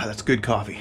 That's good coffee.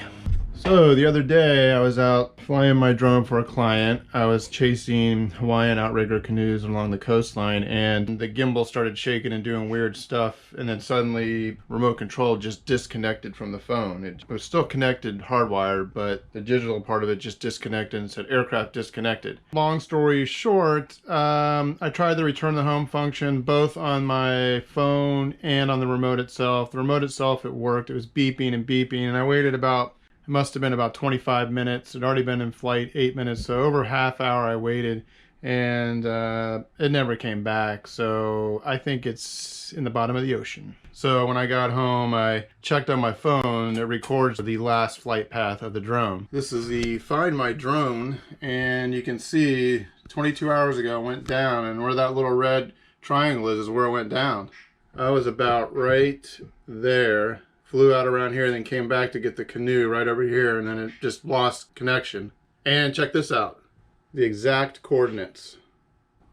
So the other day I was out flying my drone for a client. I was chasing Hawaiian Outrigger Canoes along the coastline, and the gimbal started shaking and doing weird stuff, and then suddenly remote control just disconnected from the phone. It was still connected hardwired, but the digital part of it just disconnected and said aircraft disconnected. Long story short, I tried the return the home function both on my phone and on the remote itself. The remote itself, it worked. It was beeping and beeping, and I waited about, it must have been about 25 minutes. It'd already been in flight 8 minutes, so over a half hour I waited, and it never came back. So I think it's in the bottom of the ocean. So when I got home, I checked on my phone. It records the last flight path of the drone. This is the Find My Drone, and you can see 22 hours ago it went down, and where that little red triangle is where it went down. I was about right there. Flew out around here and then came back to get the canoe right over here, and then it just lost connection. And check this out, the exact coordinates.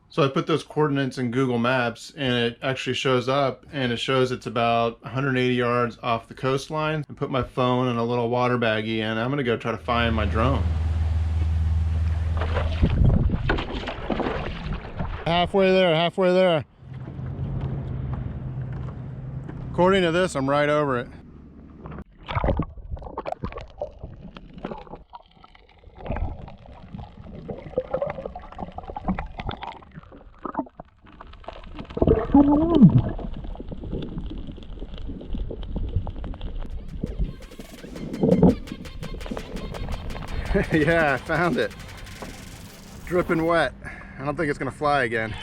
So I put those coordinates in Google Maps, and it actually shows up, and it shows it's about 180 yards off the coastline. I put my phone in a little water baggie, and I'm gonna go try to find my drone. Halfway there, halfway there. According to this, I'm right over it. Yeah, I found it. Dripping wet. I don't think it's gonna fly again.